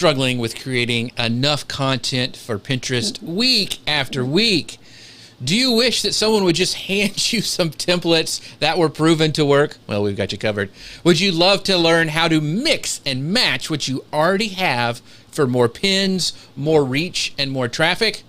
struggling with creating enough content for Pinterest week after week? Do you wish that someone would just hand you some templates that were proven to work? Well, we've got you covered. Would you love to learn how to mix and match what you already have for more pins, more reach, and more traffic?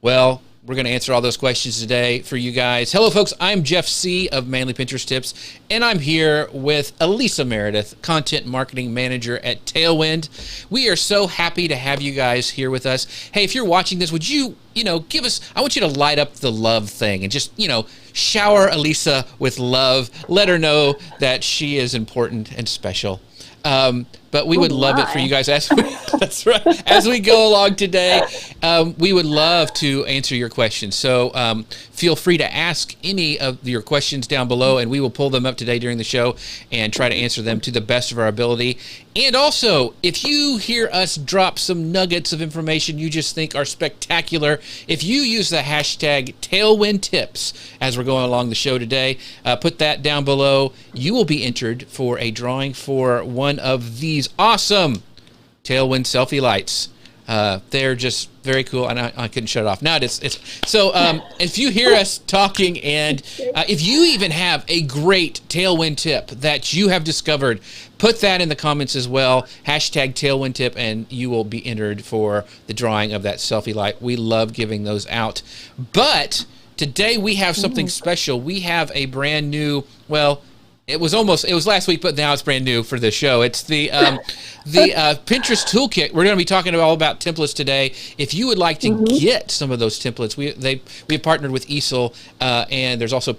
Well, we're going to answer all those questions today for you guys. Hello, folks. I'm Jeff C. of Manly Pinterest Tips, and I'm here with Elisa Meredith, Content Marketing Manager at Tailwind. We are so happy to have you guys here with us. Hey, if you're watching this, would you, give us, I want you to light up the love thing and just, shower Elisa with love. Let her know that she is important and special. But we would love it for you guys that's right. As we go along today, we would love to answer your questions. So feel free to ask any of your questions down below, and we will pull them up today during the show and try to answer them to the best of our ability. And also, if you hear us drop some nuggets of information you just think are spectacular, if you use the hashtag TailwindTips as we're going along the show today, put that down below. You will be entered for a drawing for one of these awesome Tailwind selfie lights. They're just very cool, and I couldn't shut it off. Now if you hear us talking, and if you even have a great Tailwind tip that you have discovered, put that in the comments as well. Hashtag Tailwind tip, and you will be entered for the drawing of that selfie light. We love giving those out. But today we have something special. We have a brand new, it was last week, but now it's brand new for this show. It's the Pinterest Toolkit. We're going to be talking all about templates today. If you would like to get some of those templates, we have partnered with Easel, and there's also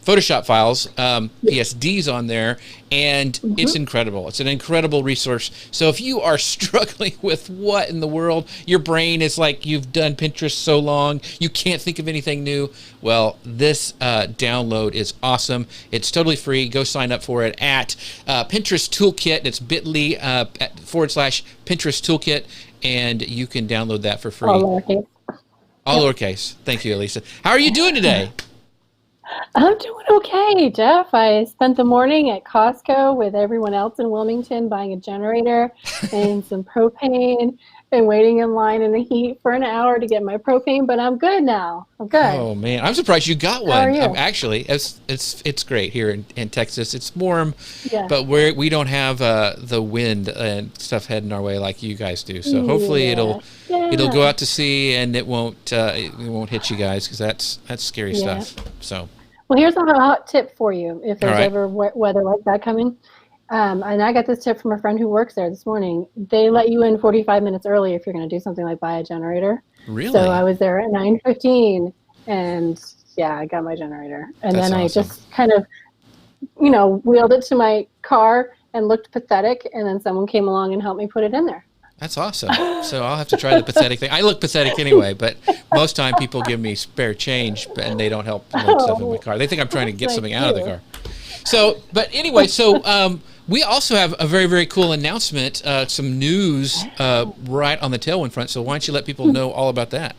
Photoshop files, PSDs on there, and it's incredible. It's an incredible resource. So if you are struggling with what in the world, your brain is like, you've done Pinterest so long, you can't think of anything new, well, this download is awesome. It's totally free. Go sign up for it at Pinterest Toolkit. It's bit.ly /Pinterest Toolkit, and you can download that for free. All lowercase. All lowercase. Thank you, Elisa. How are you doing today? I'm doing okay, Jeff. I spent the morning at Costco with everyone else in Wilmington buying a generator and some propane and waiting in line in the heat for an hour to get my propane, but I'm good now. I'm good. Oh man, I'm surprised you got one. How are you? Actually, it's great here in Texas. It's warm, yeah. but we don't have the wind and stuff heading our way like you guys do. So hopefully it'll go out to sea and it won't hit you guys, because that's scary stuff. So. Well, here's a hot tip for you if there's ever weather like that coming. And I got this tip from a friend who works there this morning. They let you in 45 minutes early if you're going to do something like buy a generator. Really? So I was there at 9:15, and I got my generator. And then I just kind of, wheeled it to my car and looked pathetic, and then someone came along and helped me put it in there. That's awesome. So I'll have to try the pathetic thing. I look pathetic anyway, but most time people give me spare change and they don't help load stuff in my car. They think I'm trying to get something out of the car. So, but anyway, we also have a very, very cool announcement, some news right on the Tailwind front. So why don't you let people know all about that?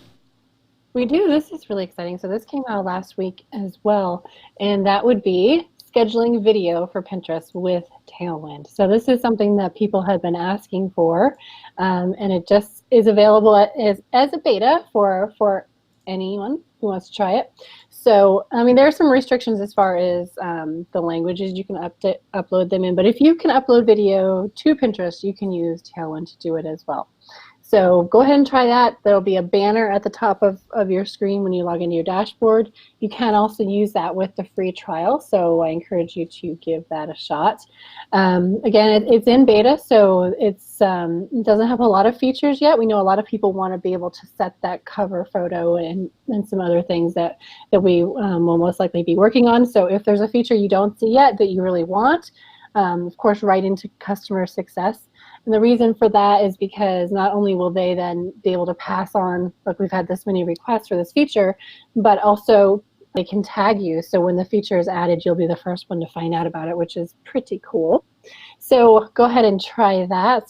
We do. This is really exciting. So this came out last week as well, and that would be scheduling video for Pinterest with Tailwind. So this is something that people have been asking for, and it just is available as a beta for anyone who wants to try it. So, there are some restrictions as far as the languages you can upload them in, but if you can upload video to Pinterest, you can use Tailwind to do it as well. So go ahead and try that. There'll be a banner at the top of your screen when you log into your dashboard. You can also use that with the free trial, so I encourage you to give that a shot. Again, it's in beta, so it doesn't have a lot of features yet. We know a lot of people want to be able to set that cover photo and some other things that we will most likely be working on. So if there's a feature you don't see yet that you really want, of course, write into customer success. And the reason for that is because not only will they then be able to pass on, look, we've had this many requests for this feature, but also they can tag you. So when the feature is added, you'll be the first one to find out about it, which is pretty cool. So go ahead and try that.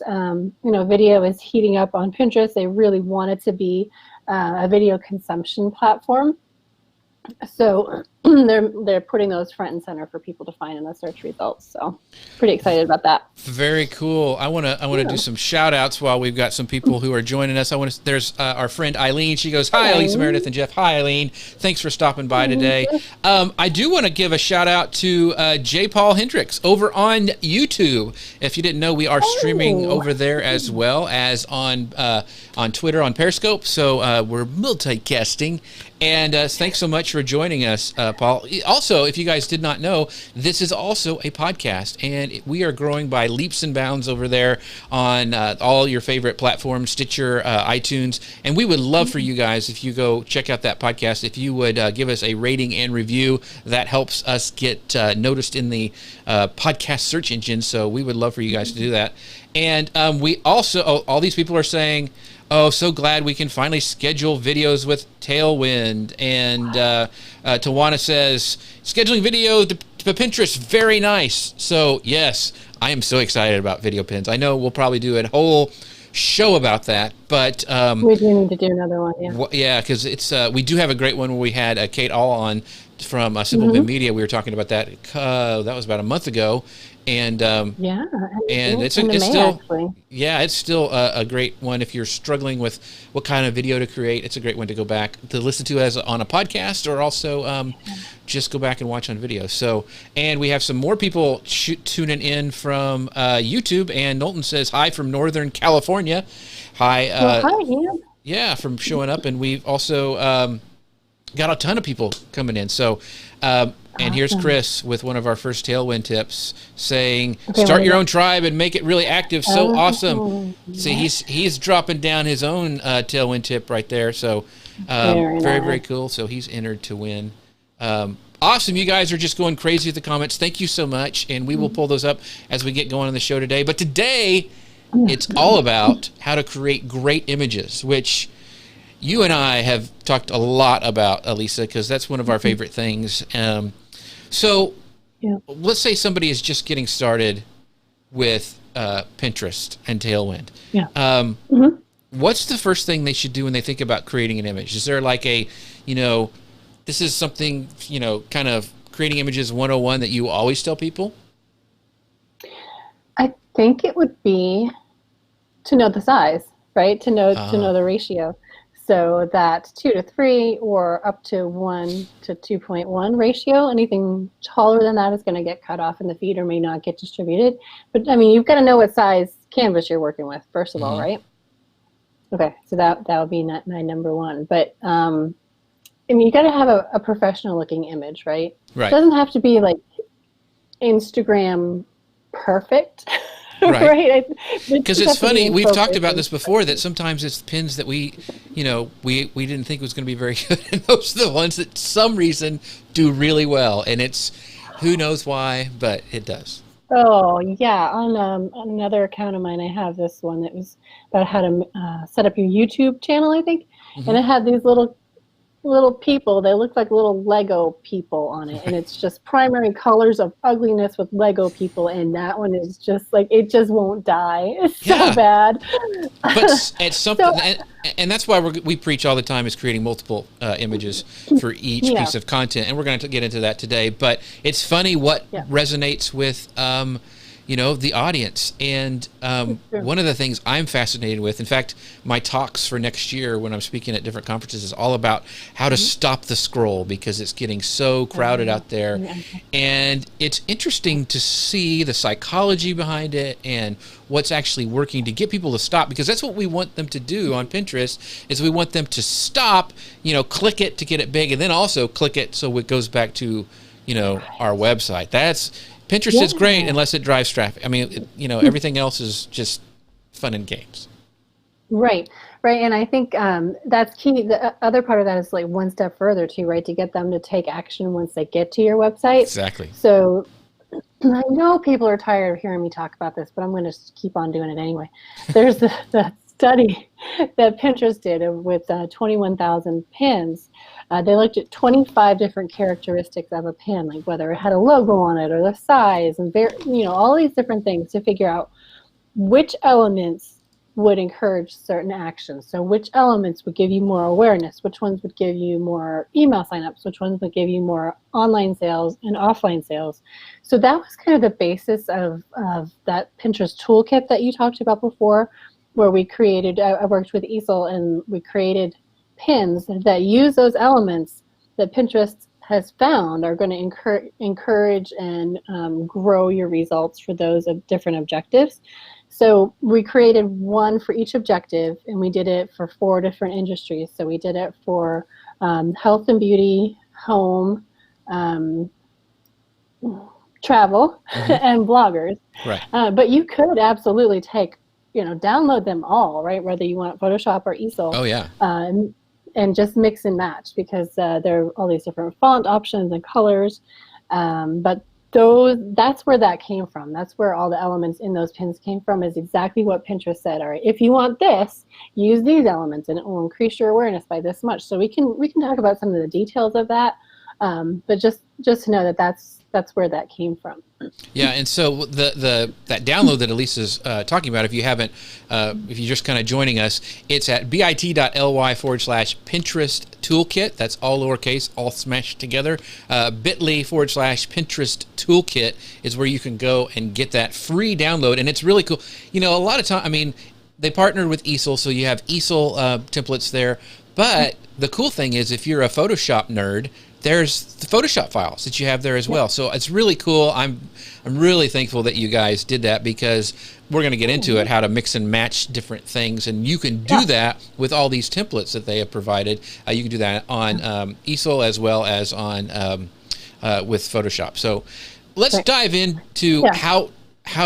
Video is heating up on Pinterest. They really want it to be a video consumption platform. So they're putting those front and center for people to find in the search results. So pretty excited about that. Very cool. I want to do some shout outs while we've got some people who are joining us. There's our friend Eileen. She goes, "Hi, Elisa Meredith and Jeff." Hi, Eileen. Thanks for stopping by today. I do want to give a shout out to J. Paul Hendricks over on YouTube. If you didn't know, we are streaming over there as well as on Twitter on Periscope. So we're multicasting. And thanks so much for joining us, Paul. Also, if you guys did not know, this is also a podcast, and we are growing by leaps and bounds over there on all your favorite platforms, Stitcher, iTunes. And we would love for you guys, if you go check out that podcast, if you would give us a rating and review. That helps us get noticed in the podcast search engine. So we would love for you guys to do that. And we also, all these people are saying, "Oh, so glad we can finally schedule videos with Tailwind." And Tawana says, "Scheduling video to Pinterest, very nice." So yes, I am so excited about video pins. I know we'll probably do a whole show about that, but we do need to do another one. Yeah, because it's we do have a great one where we had Kate All on from Simple Bin Media. We were talking about that. That was about a month ago. And and it's still it's still a great one if you're struggling with what kind of video to create. It's a great one to go back to listen to as on a podcast, or also just go back and watch on video. So, and we have some more people tuning in from YouTube. And Knowlton says hi from Northern California. Hi, hi, Ian. Yeah, from showing up, and we've also got a ton of people coming in. So. And here's Chris with one of our first Tailwind tips saying, "Start your own tribe and make it really active." So awesome. See, he's dropping down his own Tailwind tip right there. So very cool. So he's entered to win. Awesome. You guys are just going crazy with the comments. Thank you so much. And we will pull those up as we get going on the show today. But today, it's all about how to create great images, which you and I have talked a lot about, Elisa, because that's one of our favorite things. So let's say somebody is just getting started with Pinterest and Tailwind. What's the first thing they should do when they think about creating an image? Is there like a, this is something, kind of creating images 101 that you always tell people? I think it would be to know the size, right? To know the ratio. So that 2:3 or up to 1:2.1 ratio, anything taller than that is going to get cut off in the feed or may not get distributed. But I mean, you've got to know what size canvas you're working with, first of all, right? Okay, so that would be my number one. But I mean, you got to have a professional looking image, right? Right. It doesn't have to be like Instagram perfect. Right. Because it's funny, we've talked about this before, that sometimes it's pins that we didn't think was going to be very good, and those are the ones that some reason do really well, and it's who knows why, but it does. Oh yeah, on another account of mine, I have this one that was about how to set up your YouTube channel, I think, and it had these little people. They look like little Lego people on it, and it's just primary colors of ugliness with Lego people, and that one is just like, it just won't die. It's so bad. But it's something, and that's why we preach all the time, is creating multiple images for each piece of content, and we're going to get into that today. But it's funny what resonates with the audience. And one of the things I'm fascinated with, in fact, my talks for next year when I'm speaking at different conferences is all about how to stop the scroll, because it's getting so crowded out there. And it's interesting to see the psychology behind it and what's actually working to get people to stop, because that's what we want them to do on Pinterest, is we want them to stop, click it to get it big, and then also click it so it goes back to, our website. Pinterest is great unless it drives traffic. I mean, everything else is just fun and games. Right. And I think that's key. The other part of that is like one step further too, right? To get them to take action once they get to your website. Exactly. So I know people are tired of hearing me talk about this, but I'm going to keep on doing it anyway. There's the study that Pinterest did with 21,000 pins. They looked at 25 different characteristics of a pin, like whether it had a logo on it or the size, and all these different things to figure out which elements would encourage certain actions. So which elements would give you more awareness? Which ones would give you more email signups? Which ones would give you more online sales and offline sales? So that was kind of the basis of that Pinterest toolkit that you talked about before, where we created, I worked with Easel and we created pins that use those elements that Pinterest has found are going to encourage and grow your results for those different objectives. So we created one for each objective, and we did it for 4 different industries. So we did it for health and beauty, home, travel, and bloggers. Right. But you could absolutely download them all, right? Whether you want Photoshop or Easel. Oh, yeah. And just mix and match, because there are all these different font options and colors. But that's where that came from. That's where all the elements in those pins came from, is exactly what Pinterest said. All right, if you want this, use these elements and it will increase your awareness by this much. So we can talk about some of the details of that. But just to know that that's where that came from. Yeah, and so that download that Elise is talking about, if you haven't, if you're just kind of joining us, it's at bit.ly/Pinterest Toolkit. That's all lowercase, all smashed together. bit.ly/Pinterest Toolkit is where you can go and get that free download, and it's really cool. A lot of time, they partnered with Easel, so you have Easel templates there. But the cool thing is, if you're a Photoshop nerd, there's the Photoshop files that you have there as well. So it's really cool. I'm really thankful that you guys did that, because we're going to get into it, how to mix and match different things. And you can do that with all these templates that they have provided. You can do that on Easel as well as on with Photoshop. So let's dive into how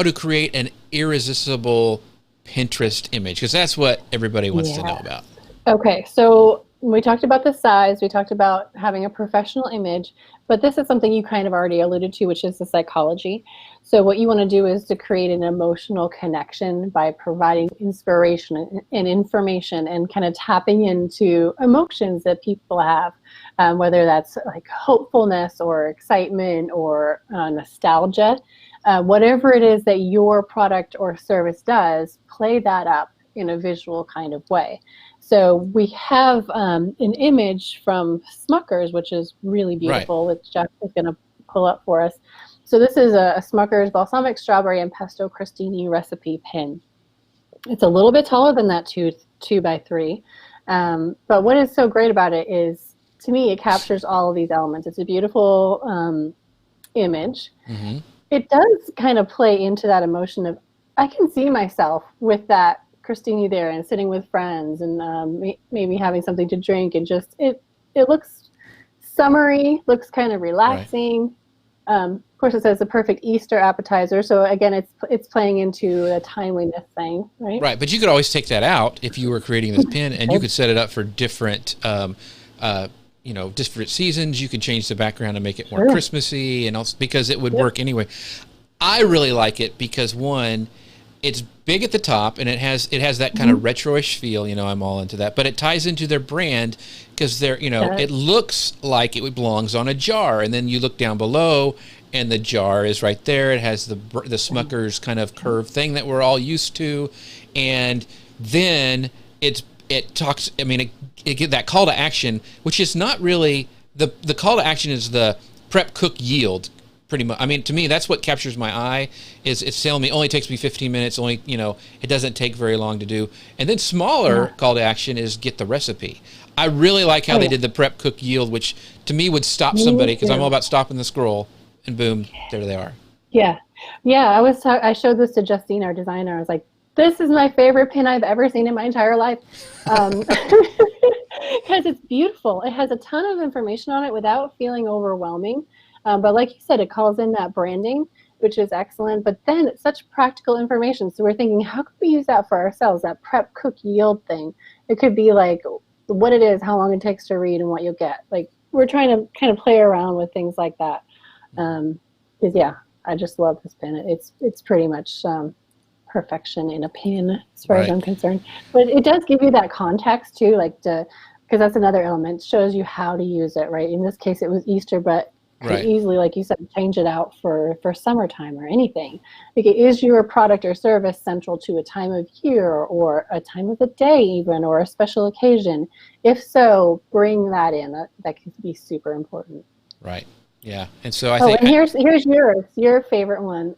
to create an irresistible Pinterest image, because that's what everybody wants to know about. Okay, so we talked about the size, we talked about having a professional image, but this is something you kind of already alluded to, which is the psychology. So what you want to do is to create an emotional connection by providing inspiration and information, and kind of tapping into emotions that people have, whether that's like hopefulness or excitement or nostalgia. Whatever it is that your product or service does, play that up in a visual kind of way. So we have an image from Smuckers, which is really beautiful, which Jeff is going to pull up for us. So this is a Smuckers balsamic strawberry and pesto crostini recipe pin. It's a little bit taller than that 2x3. But what is so great about it is, to me, it captures all of these elements. It's a beautiful image. Mm-hmm. It does kind of play into that emotion of, I can see myself with that crostini there and sitting with friends and maybe having something to drink, and just it looks summery, looks kind of relaxing. Of course, it says the perfect Easter appetizer, so again, it's playing into a timeliness thing, right? Right, but you could always take that out if you were creating this pin, and you could set it up for different different seasons. You could change the background and make it more Christmassy, and also because it would work anyway. I really like it because, one, it's big at the top, and it has that kind of retro-ish feel. I'm all into that. But it ties into their brand, because it looks like it belongs on a jar, and then you look down below, and the jar is right there. It has the Smuckers kind of curved thing that we're all used to, and then it talks. It get that call to action, which is not really the call to action is the prep, cook, yield. Pretty much. To me, that's what captures my eye. Is it's telling me only takes me 15 minutes. Only it doesn't take very long to do. And then smaller call to action is get the recipe. I really like how they did the prep, cook, yield, which to me would stop somebody, because I'm all about stopping the scroll, and boom, there they are. Yeah. I showed this to Justine, our designer. I was like, this is my favorite pin I've ever seen in my entire life, because it's beautiful. It has a ton of information on it without feeling overwhelming. But like you said, it calls in that branding, which is excellent. But then it's such practical information. So we're thinking, how could we use that for ourselves, that prep, cook, yield thing? It could be like what it is, how long it takes to read, and what you'll get. Like, we're trying to kind of play around with things like that. Because, I just love this pin. It's pretty much perfection in a pin, as far as I'm concerned. But it does give you that context, too, because that's another element. It shows you how to use it, right? In this case, it was Easter, but could Right. easily, like you said, change it out for summertime or anything. Like, is your product or service central to a time of year or a time of the day even, or a special occasion? If so, bring that in. That could be super important. Right. Yeah. And so I Oh, think, and here's your favorite one.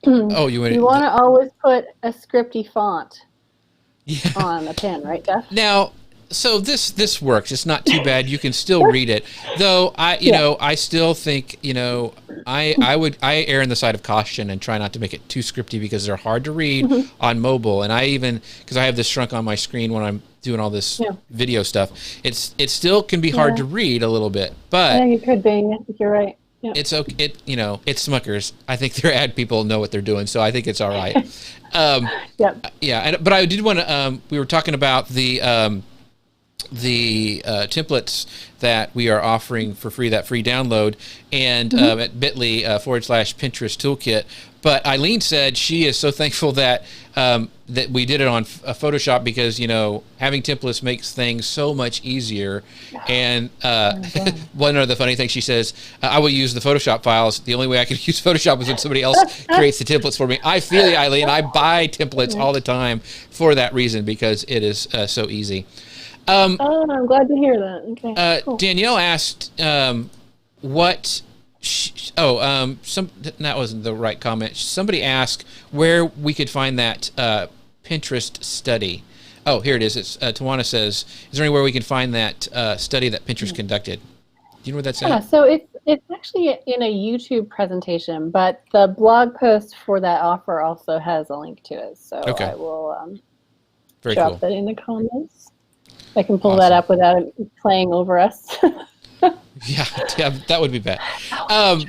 oh, you You want want to always put a scripty font yeah. on a pen, right, Jeff? Now, so this works. It's not too bad. You can still read it, though. I still think, I err on the side of caution and try not to make it too scripty because they're hard to read on mobile. And because I have this shrunk on my screen when I'm doing all this video stuff, it still can be hard to read a little bit. But I think it could be. I think you're right. Yep. it's okay. It's Smuckers. I think their ad people know what they're doing, so I think it's all right. Yep. Yeah, but I did want to. We were talking about the templates that we are offering for free, that free download, and at bit.ly /Pinterest toolkit. But Eileen said she is so thankful that that we did it on Photoshop because, having templates makes things so much easier. And one of the funny things she says, I will use the Photoshop files. The only way I can use Photoshop is when somebody else creates the templates for me. I feel you, Eileen. I buy templates all the time for that reason because it is so easy. I'm glad to hear that. Okay. Cool. Danielle asked, what? That wasn't the right comment. Somebody asked where we could find that Pinterest study. Oh, here it is. It's Tawana says, "Is there anywhere we can find that study that Pinterest conducted?" Do you know where that's at? Yeah. So it's actually in a YouTube presentation, but the blog post for that offer also has a link to it. So I will drop that in the comments. I can pull that up without it playing over us. Yeah, that would be bad.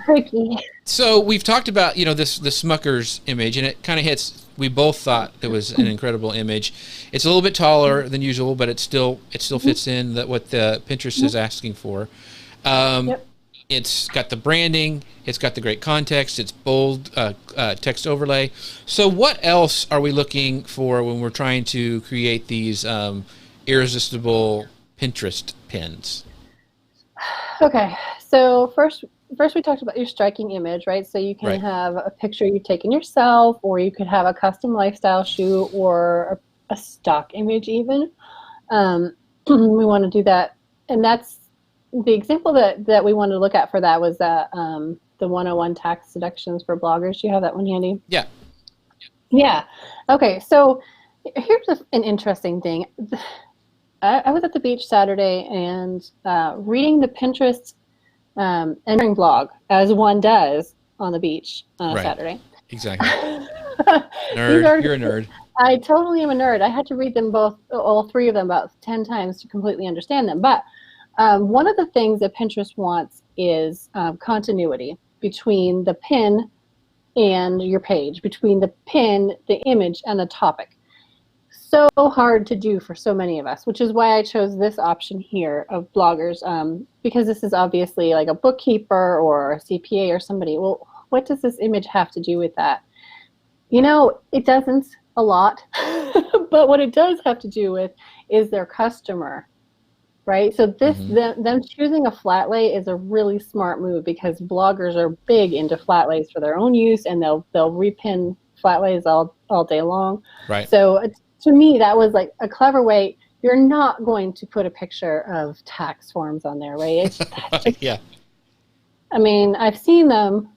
Tricky. So we've talked about, the Smuckers image, and it kind of hits. We both thought it was an incredible image. It's a little bit taller than usual, but it still fits in what the Pinterest is asking for. It's got the branding. It's got the great context. It's bold text overlay. So what else are we looking for when we're trying to create these irresistible Pinterest pins? Okay, so first we talked about your striking image, right? So you can have a picture you've taken yourself, or you could have a custom lifestyle shoot, or a stock image even. We want to do that, and that's the example that we wanted to look at for that was the 101 tax deductions for bloggers. Do you have that one handy? Yeah. Yeah. Okay, so here's an interesting thing. I was at the beach Saturday and reading the Pinterest entering blog, as one does on the beach on a Saturday. Exactly. Nerd. You're a nerd. I totally am a nerd. I had to read them all three of them, about 10 times to completely understand them. But one of the things that Pinterest wants is continuity between the pin and your page, between the pin, the image, and the topic. So hard to do for so many of us, which is why I chose this option here of bloggers, because this is obviously like a bookkeeper or a CPA or somebody. Well, what does this image have to do with that? It doesn't a lot, but what it does have to do with is their customer, right? So them choosing a flat lay is a really smart move because bloggers are big into flat lays for their own use, and they'll repin flat lays all day long. Right. So to me, that was like a clever way. You're not going to put a picture of tax forms on there, right? Yeah. I mean, I've seen them,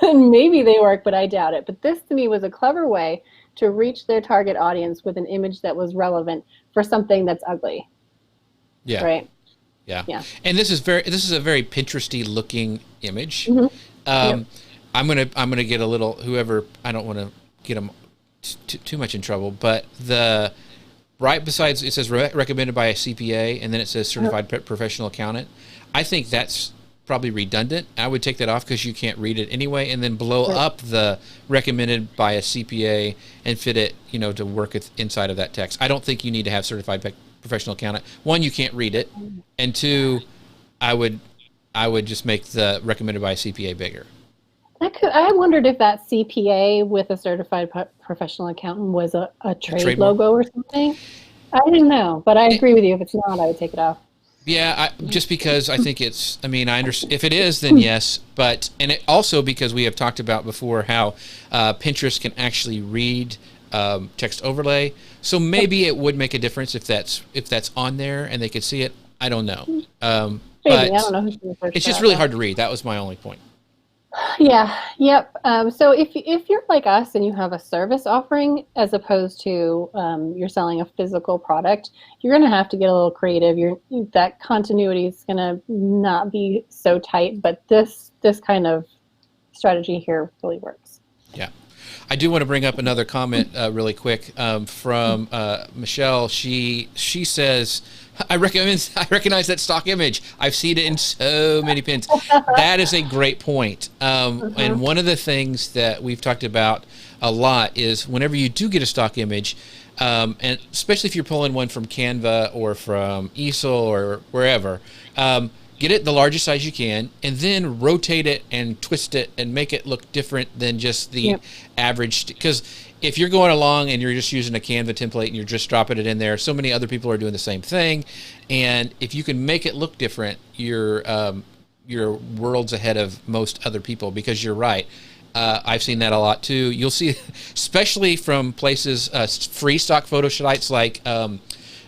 and maybe they work, but I doubt it. But this, to me, was a clever way to reach their target audience with an image that was relevant for something that's ugly. Yeah. Right? Yeah. And this is a very Pinteresty looking image. Yep. I'm gonna get a little, whoever, I don't want to get them too much in trouble, but right besides it says recommended by a CPA, and then it says certified professional accountant. I think that's probably redundant. I would take that off because you can't read it anyway, and then blow up the recommended by a CPA and fit it, to work inside of that text. I don't think you need to have certified professional accountant. One, you can't read it, and two, I would just make the recommended by a CPA bigger. I wondered if that CPA with a certified professional accountant was a trade logo or something. I didn't know, but I agree with you. If it's not, I would take it off. Yeah, just because I think it's, I mean, I understand if it is, then yes, but, and it also because we have talked about before how Pinterest can actually read text overlay. So maybe it would make a difference if that's on there and they could see it. I don't know. Maybe, I But don't know who's going to search it's just that, really but hard to read. That was my only point. yeah, yep. So if you're like us and you have a service offering as opposed to you're selling a physical product, you're going to have to get a little creative. That continuity is going to not be so tight, but this kind of strategy here really works. Yeah. I do want to bring up another comment really quick from Michelle. She says, I recognize that stock image. I've seen it in so many pins. That is a great point. And one of the things that we've talked about a lot is whenever you do get a stock image, and especially if you're pulling one from Canva or from Easel or wherever, get it the largest size you can, and then rotate it and twist it and make it look different than just the average. Because if you're going along and you're just using a Canva template and you're just dropping it in there, so many other people are doing the same thing. And if you can make it look different, you're worlds ahead of most other people, because you're right. I've seen that a lot too. You'll see, especially from places, free stock photo sites like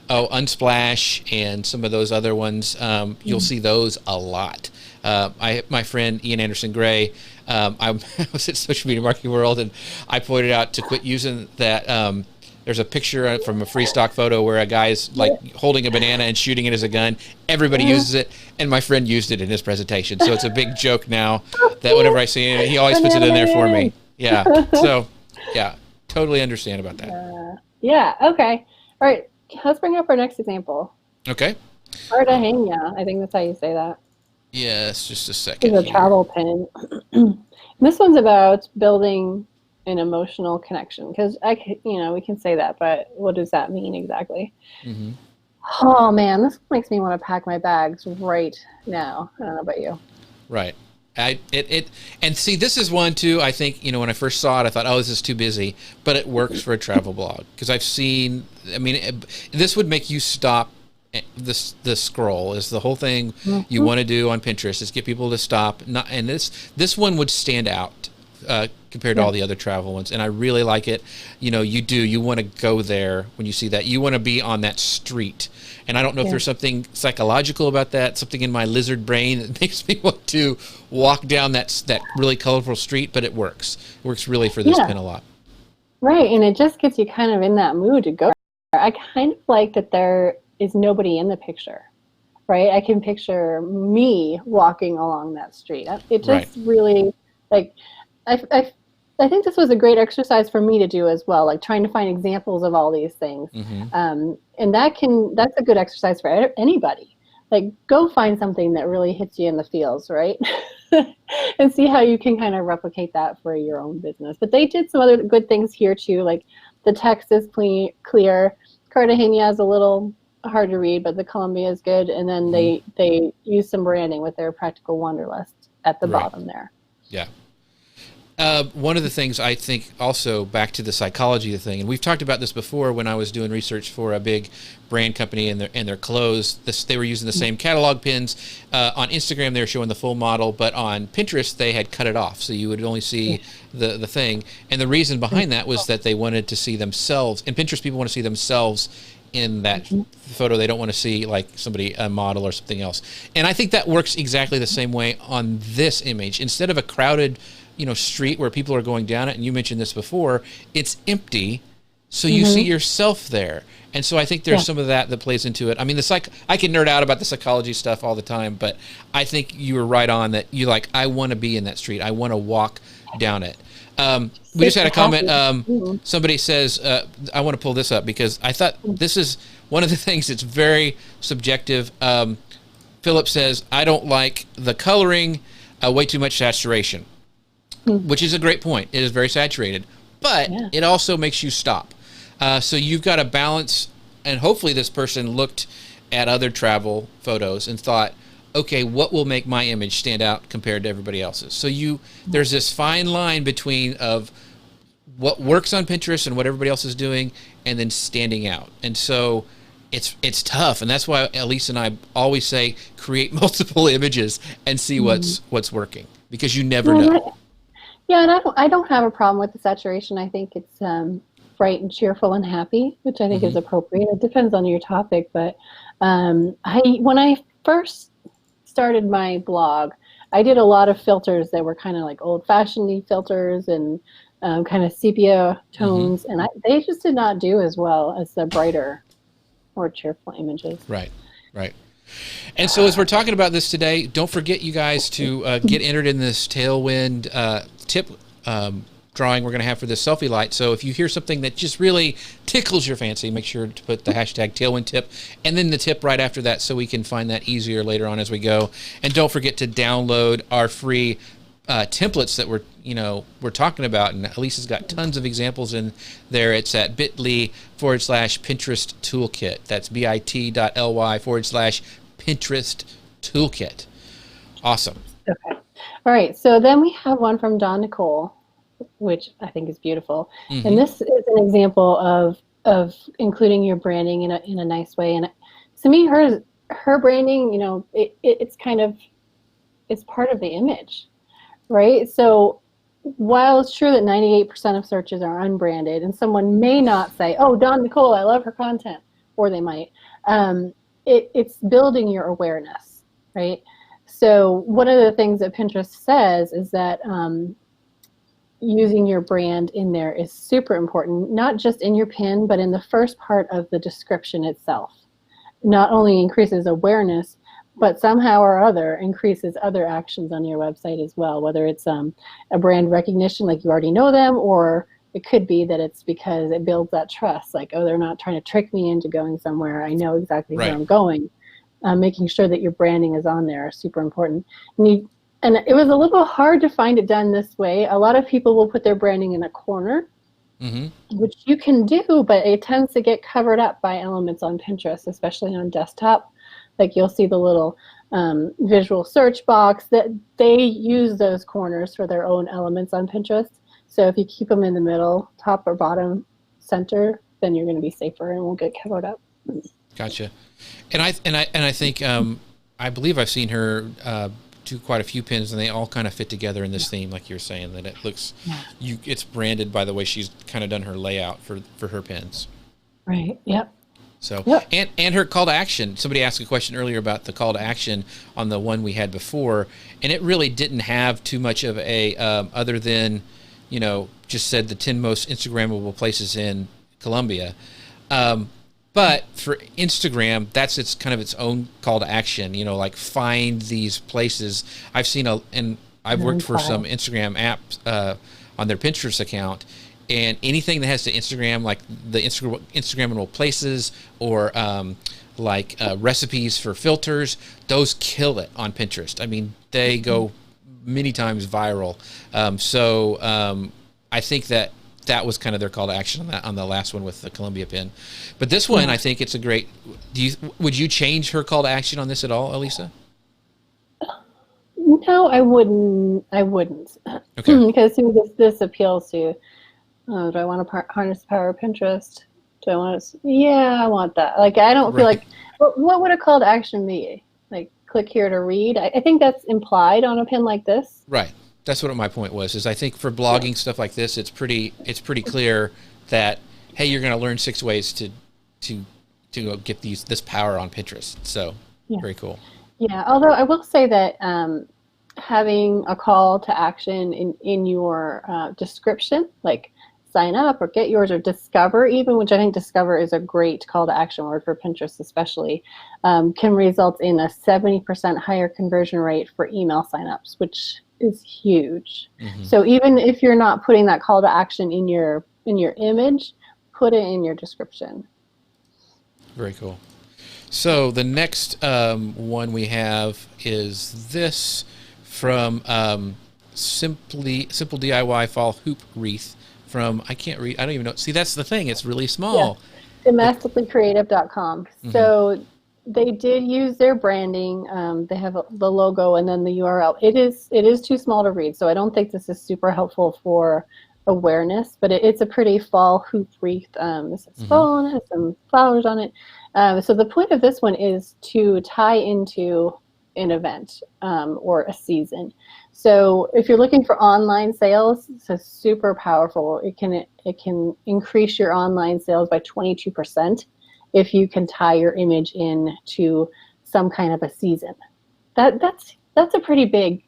Unsplash and some of those other ones. You'll see those a lot. My friend Ian Anderson Gray, I was at Social Media Marketing World, and I pointed out to quit using that. There's a picture from a free stock photo where a guy's like holding a banana and shooting it as a gun. Everybody uses it, and my friend used it in his prepresentation. So it's a big joke now that whenever I see it, he always puts it in there for me. Yeah. So, yeah, totally understand about that. Yeah. Okay. All right. Let's bring up our next example. Okay. Cartagena. I think that's how you say that. Yes, just a second. It's a travel pin. This one's about building an emotional connection, because we can say that, but what does that mean exactly? Mm-hmm. Oh man, this makes me want to pack my bags right now. I don't know about you. Right. And see, this is one too. I think, when I first saw it, I thought, oh, this is too busy, but it works for a travel blog, because I've seen. I mean, this would make you stop. The scroll is the whole thing you want to do on Pinterest, is get people to stop. And this one would stand out compared to all the other travel ones, and I really like it. You want to go there when you see that. You want to be on that street, and I don't know if there's something psychological about that, something in my lizard brain that makes me want to walk down that really colorful street, but it works. It works really for this pin a lot. Right, and it just gets you kind of in that mood to go. I kind of like that there is nobody in the picture, right? I can picture me walking along that street. It just really, like, I think this was a great exercise for me to do as well, like trying to find examples of all these things. Mm-hmm. And that's a good exercise for anybody. Like, go find something that really hits you in the feels, right? And see how you can kind of replicate that for your own business. But they did some other good things here too, like the text is clear. Cartagena is a little hard to read, but the Columbia is good. And then they use some branding with their practical wanderlust at the bottom there. Yeah. One of the things I think also, back to the psychology of the thing, and we've talked about this before when I was doing research for a big brand company and their clothes. They were using the same catalog pins. On Instagram, they were showing the full model, but on Pinterest, they had cut it off, so you would only see the thing. And the reason behind that was that they wanted to see themselves. In Pinterest, people want to see themselves in that photo. They don't want to see like a model or something else. And I think that works exactly the same way on this image. Instead of a crowded street where people are going down it, and you mentioned this before, it's empty, so you see yourself there. And so I think there's some of that plays into it. I mean, I can nerd out about the psychology stuff all the time, but I think you were right on that. I want to be in that street. I want to walk down it. We just had a comment. Somebody says, I want to pull this up because I thought this is one of the things that's very subjective. Philip says, I don't like the coloring, way too much saturation. Which is a great point. It is very saturated, but it also makes you stop. So you've got to balance, and hopefully this person looked at other travel photos and thought, okay, what will make my image stand out compared to everybody else's? So there's this fine line between of what works on Pinterest and what everybody else is doing, and then standing out. And so it's tough, and that's why Elisa and I always say create multiple images and see what's working, because you never know. Yeah, and I don't have a problem with the saturation. I think it's bright and cheerful and happy, which I think is appropriate. It depends on your topic, but when I first started my blog, I did a lot of filters that were kind of like old-fashioned filters and kind of sepia tones, and they just did not do as well as the brighter, more cheerful images. Right. And so as we're talking about this today, don't forget, you guys, to get entered in this Tailwind tip drawing we're going to have for this selfie light. So if you hear something that just really tickles your fancy, make sure to put the hashtag Tailwind tip and then the tip right after that, so we can find that easier later on as we go. And don't forget to download our free templates that we're talking about, and Elisa's got tons of examples in there. It's at bit.ly/Pinterest Toolkit. That's bit.ly/Pinterest Toolkit. Awesome. Okay. All right. So then we have one from Dawn Nicole, which I think is beautiful. And this is an example of including your branding in a nice way. And to me, her branding, it's part of the image, right? So while it's true that 98% of searches are unbranded, and someone may not say, "Oh, Dawn Nicole, I love her content," or they might, it's building your awareness, right? So one of the things that Pinterest says is that using your brand in there is super important, not just in your pin, but in the first part of the description itself. Not only increases awareness, but somehow or other increases other actions on your website as well, whether it's a brand recognition, like you already know them, or it could be that it's because it builds that trust, like, oh, they're not trying to trick me into going somewhere. I know exactly where I'm going. Making sure that your branding is on there is super important. And it was a little hard to find it done this way. A lot of people will put their branding in a corner, which you can do, but it tends to get covered up by elements on Pinterest, especially on desktop. Like you'll see the little visual search box, that they use those corners for their own elements on Pinterest. So if you keep them in the middle, top or bottom, center, then you're going to be safer and won't get covered up. Gotcha. And I think I believe I've seen her do quite a few pins, and they all kind of fit together in this theme, like you're saying, that it looks it's branded by the way she's kind of done her layout for her pins. Right. Yep. So and her call to action. Somebody asked a question earlier about the call to action on the one we had before, and it really didn't have too much of a other than just said the 10 most Instagrammable places in Colombia. But for Instagram, that's its own call to action, like find these places. I've seen and I've worked for some Instagram apps on their Pinterest account, and anything that has to Instagram, like the Instagrammable places or recipes for filters, those kill it on Pinterest. I mean, they go many times viral. So I think that was kind of their call to action on the last one with the Columbia pin. But this one, I think it's a great. Would you change her call to action on this at all, Elisa? No, I wouldn't. Okay. Because this appeals to. Do I want to harness the power of Pinterest? Do I want to? Yeah, I want that. Like, I don't feel like. What would a call to action be? Like, click here to read. I think that's implied on a pin like this. Right. That's what my point was. Is I think for blogging stuff like this, it's pretty clear that, hey, you're going to learn 6 ways to get this power on Pinterest. So very cool. Yeah. Although I will say that having a call to action in your description, like sign up or get yours or discover even, which I think discover is a great call to action word for Pinterest especially, can result in a 70% higher conversion rate for email signups, which is huge. So even if you're not putting that call to action in your image, put it in your description. Very cool. So the next one we have is this from Simple DIY Fall Hoop Wreath from, I can't read, I don't even know. See, that's the thing. It's really small. Domesticallycreative.com. So they did use their branding. They have the logo and then the URL. It is too small to read, so I don't think this is super helpful for awareness, but it's a pretty fall hoop wreath. This is fall on it, some flowers on it, So the point of this one is to tie into an event or a season. So if you're looking for online sales, it's super powerful. It can increase your online sales by 22% if you can tie your image in to some kind of a season. That's a pretty big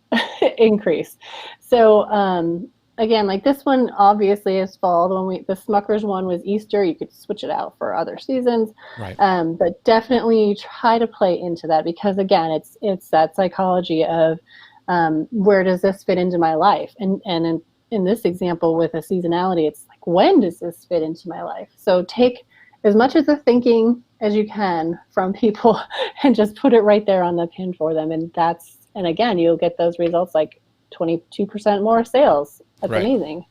increase. So again, like this one obviously is fall. The Smuckers one was Easter. You could switch it out for other seasons, Right. but definitely try to play into that, because again, it's that psychology of where does this fit into my life? And in this example with a seasonality, it's like, when does this fit into my life? So take as much of the thinking as you can from people and just put it right there on the pin for them. And again, you'll get those results, like 22% more sales. That's Right. amazing.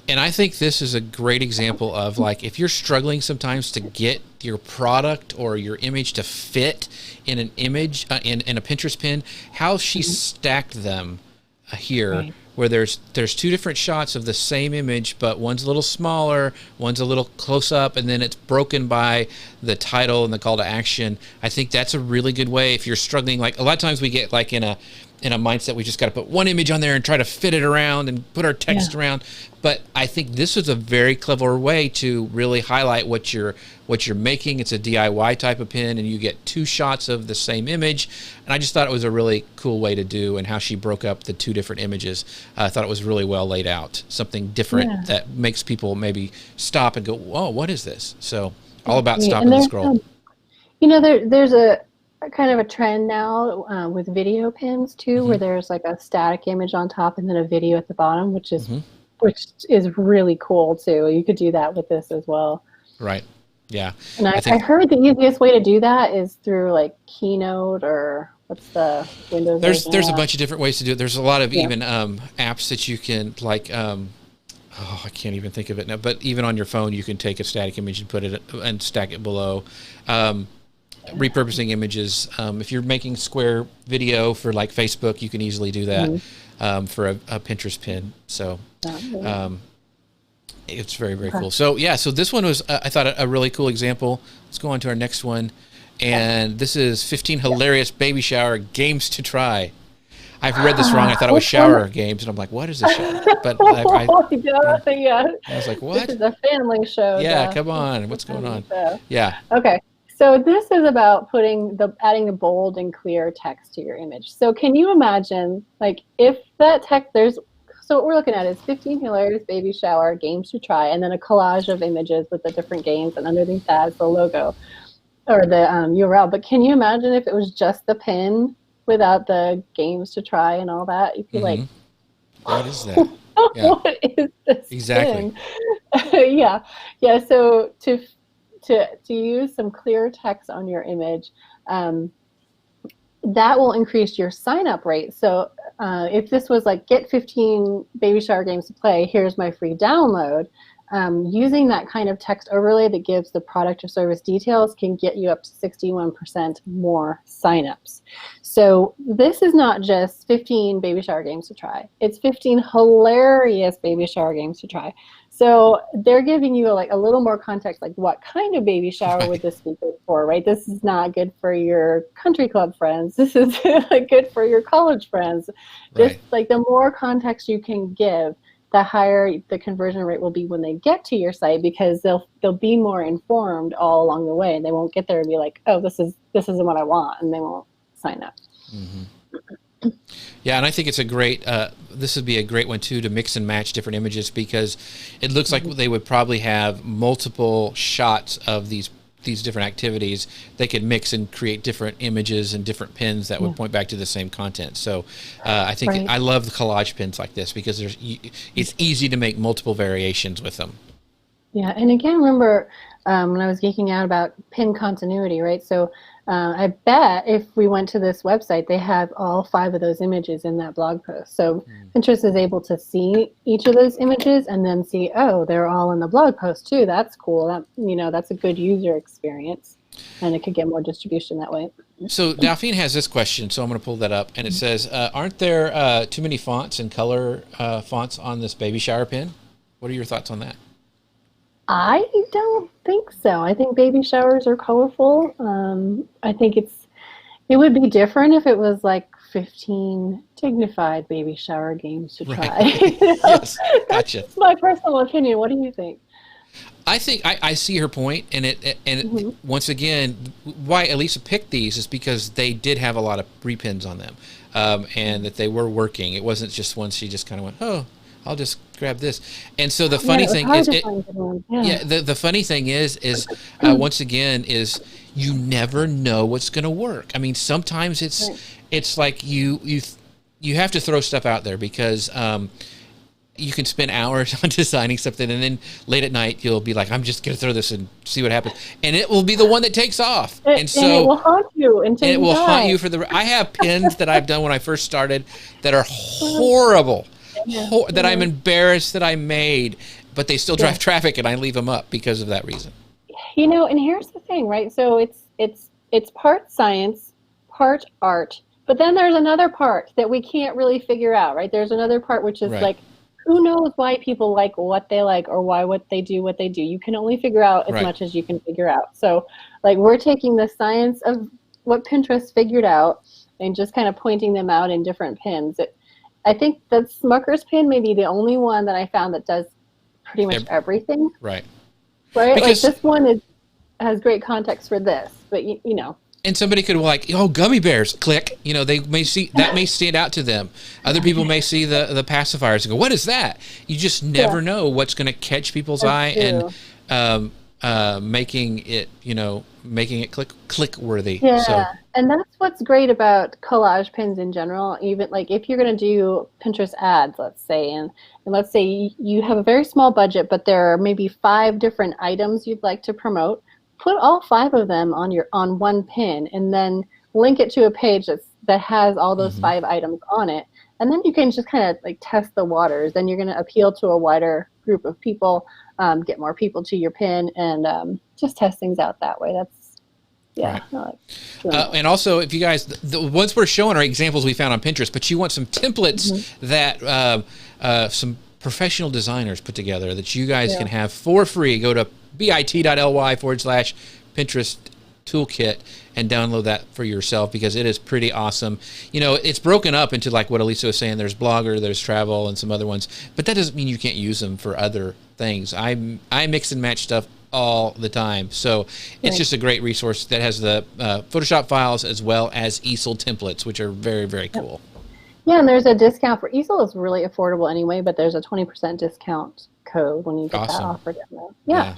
And I think this is a great example of, like, if you're struggling sometimes to get your product or your image to fit in an image in a Pinterest pin, how she stacked them here, Right. where there's two different shots of the same image, but one's a little smaller, one's a little close up, and then it's broken by the title and the call to action. I think that's a really good way if you're struggling. Like, a lot of times we get like in a mindset, we just got to put one image on there and try to fit it around and put our text around. But I think this is a very clever way to really highlight what you're making. It's a DIY type of pin, and you get two shots of the same image. And I just thought it was a really cool way to do, and how she broke up the two different images. I thought it was really well laid out. Something different that makes people maybe stop and go, "Whoa, what is this?" So all about stopping the scroll. There's a kind of a trend now with video pins too, where there's like a static image on top and then a video at the bottom, which is really cool too. You could do that with this as well. Right. Yeah. And I heard the easiest way to do that is through like Keynote, or what's the Windows version? There's a bunch of different ways to do it. There's a lot of even apps that you can, like, I can't even think of it now, but even on your phone you can take a static image and put it and stack it below. Repurposing images. If you're making square video for like Facebook, you can easily do that for a Pinterest pin. So it's very, very cool. So yeah, so this one was, I thought, a really cool example. Let's go on to our next one. And this is 15 hilarious baby shower games to try. I've read this wrong. I thought it was shower games, and I'm like, what is a shower? But I was like, what? This is a family show. Yeah, come on. What's going on? Yeah. Okay. So this is about adding the bold and clear text to your image. So can you imagine, like, if that text, so what we're looking at is 15 hilarious baby shower games to try, and then a collage of images with the different games, and underneath that is the logo or the URL. But can you imagine if it was just the pin without the games to try and all that? You'd be like, what is that? Yeah. What is this? Exactly. Yeah. So to use some clear text on your image, that will increase your sign up rate. So if this was like, get 15 baby shower games to play, here's my free download, using that kind of text overlay that gives the product or service details can get you up to 61% more signups. So this is not just 15 baby shower games to try. It's 15 hilarious baby shower games to try. So they're giving you a little more context, like what kind of baby shower would this be good for, right? This is not good for your country club friends. This is good for your college friends. Just like the more context you can give, the higher the conversion rate will be when they get to your site, because they'll be more informed all along the way, and they won't get there and be like, oh, this isn't what I want, and they won't sign up. Yeah, and I think it's a great, this would be a great one too, to mix and match different images, because it looks like they would probably have multiple shots of these different activities. They could mix and create different images and different pins that would point back to the same content. So I think I love the collage pins like this, because it's easy to make multiple variations with them. Yeah, and again, remember when I was geeking out about pin continuity, right? So I bet if we went to this website, they have all 5 of those images in that blog post. So Pinterest is able to see each of those images and then see, oh, they're all in the blog post too. That's cool. That's a good user experience, and it could get more distribution that way. So Delphine has this question, so I'm going to pull that up, and it says, aren't there too many fonts and color fonts on this baby shower pin? What are your thoughts on that? I don't think so. I think baby showers are colorful. I think it would be different if it was like 15 dignified baby shower games to try. Right. You know, Yes. that's Gotcha. just my personal opinion. What do you think? I think I see her point, and Hmm. once again, why Elisa picked these is because they did have a lot of repins on them, and that they were working. It wasn't just one she just kind of went, oh, I'll just grab this. And so the Yeah, funny it was thing hard is, to find good ones. Yeah. yeah, the funny thing is once again is you never know what's going to work. I mean, sometimes Right. it's like you have to throw stuff out there because you can spend hours on designing something, and then late at night you'll be like, I'm just going to throw this and see what happens, and it will be the one that takes off. And And it so will haunt you until it you will haunt die. you for the. I have pins that I've done when I first started that are horrible, Yeah. that I'm Yeah. embarrassed that I made, but they still Yeah. drive traffic, and I leave them up because of that reason. And here's the thing, right? So it's part science, part art, but then there's another part that we can't really figure out, right? There's another part which is Right, like, who knows why people like what they like or why what they do what they do. You can only figure out as right. much as you can figure out. So, like, we're taking the science of what Pinterest figured out and just kind of pointing them out in different pins. I think the Smuckers pin may be the only one that I found that does pretty much Ev- everything, right. right? Like Because this one has great context for this, but you know, and somebody could like, oh, gummy bears, click. You know, they may see that may stand out to them. Other people may see the pacifiers and go, what is that? You just never yeah, know what's going to catch people's that's eye and true. making it, making it click worthy. So Yeah, and that's what's great about collage pins in general. Even like if you're going to do Pinterest ads, let's say, and let's say you have a very small budget, but there are maybe 5 different items you'd like to promote. Put all 5 of them on one pin, and then link it to a page that has all those mhm. 5 items on it. And then you can just kind of like test the waters. Then you're going to appeal to a wider group of people, get more people to your pin, and just test things out that way. That's yeah, Right. I like doing that. And also, if you guys, the ones we're showing are examples we found on Pinterest, but you want some templates Hmm. that some professional designers put together that you guys Yeah. can have for free. Go to bit.ly/Pinterest toolkit and download that for yourself because it is pretty awesome. It's broken up into like what Elisa was saying. There's Blogger, there's Travel, and some other ones, but that doesn't mean you can't use them for other things. I mix and match stuff all the time, so it's Right. just a great resource that has the Photoshop files as well as easel templates, which are very, very Yep. cool. Yeah, and there's a discount for easel is really affordable anyway, but there's a 20% discount code when you get that Awesome. offered in there. Yeah. Yeah.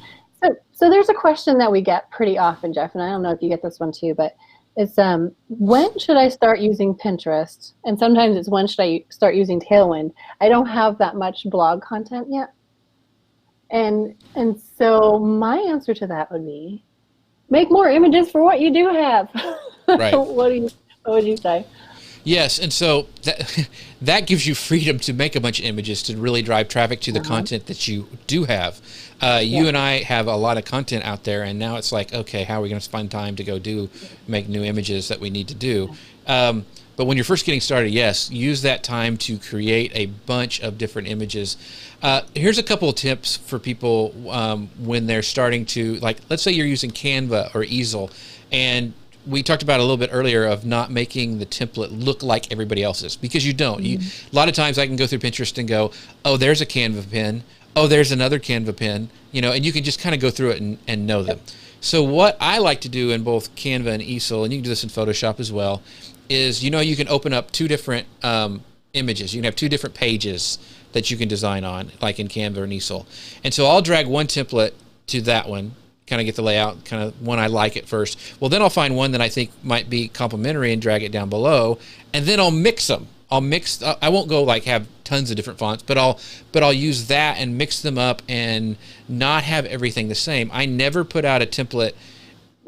So there's a question that we get pretty often, Jeff, and I don't know if you get this one too, but it's when should I start using Pinterest? And sometimes it's when should I start using Tailwind? I don't have that much blog content yet. And so my answer to that would be make more images for what you do have. Right. What would you say? Yes, and so that gives you freedom to make a bunch of images to really drive traffic to the Uh-huh. content that you do have. Yeah. You and I have a lot of content out there, and now it's like, okay, how are we going to find time to go make new images that we need to do? But when you're first getting started, yes, use that time to create a bunch of different images. Here's a couple of tips for people when they're starting to, like, let's say you're using Canva or Easel, and we talked about a little bit earlier of not making the template look like everybody else's because you don't. A lot of times I can go through Pinterest and go, oh, there's a Canva pin. Oh, there's another Canva pin, and you can just kind of go through it and know them. So what I like to do in both Canva and Easel, and you can do this in Photoshop as well, is, you can open up 2 different images. You can have 2 different pages that you can design on, like in Canva or Easel. And so I'll drag one template to that one, kind of get the layout, kind of one I like at first. Well, then I'll find one that I think might be complementary and drag it down below, and then I'll mix them. I won't go like have tons of different fonts, but I'll use that and mix them up and not have everything the same. I never put out a template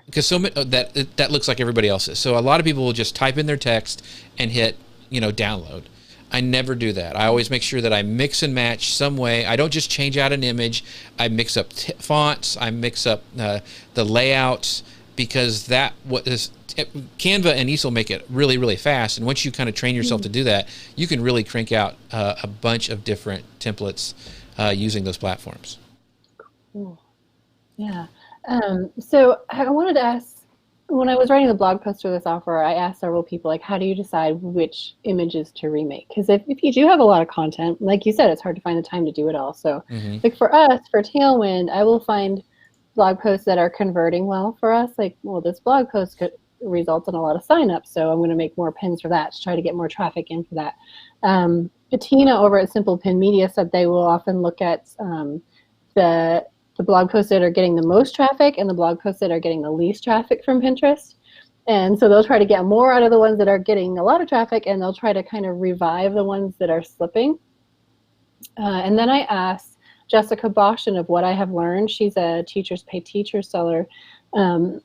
because that looks like everybody else's. So a lot of people will just type in their text and hit, download. I never do that. I always make sure that I mix and match some way. I don't just change out an image. I mix up fonts. I mix up the layouts because Canva and Easel make it really, really fast. And once you kind of train yourself to do that, you can really crank out a bunch of different templates using those platforms. Cool. Yeah. So I wanted to ask, when I was writing the blog post for this offer, I asked several people, like, how do you decide which images to remake? Because if you do have a lot of content, like you said, it's hard to find the time to do it all. So, Mm-hmm. like for us, for Tailwind, I will find blog posts that are converting well for us. Like, well, this blog post could result in a lot of signups, so I'm going to make more pins for that to try to get more traffic in for that. Patina over at Simple Pin Media said they will often look at the the blog posts that are getting the most traffic and the blog posts that are getting the least traffic from Pinterest. And so they'll try to get more out of the ones that are getting a lot of traffic, and they'll try to kind of revive the ones that are slipping. And then I asked Jessica Boshin of What I Have Learned. She's a Teachers Pay Teachers seller, and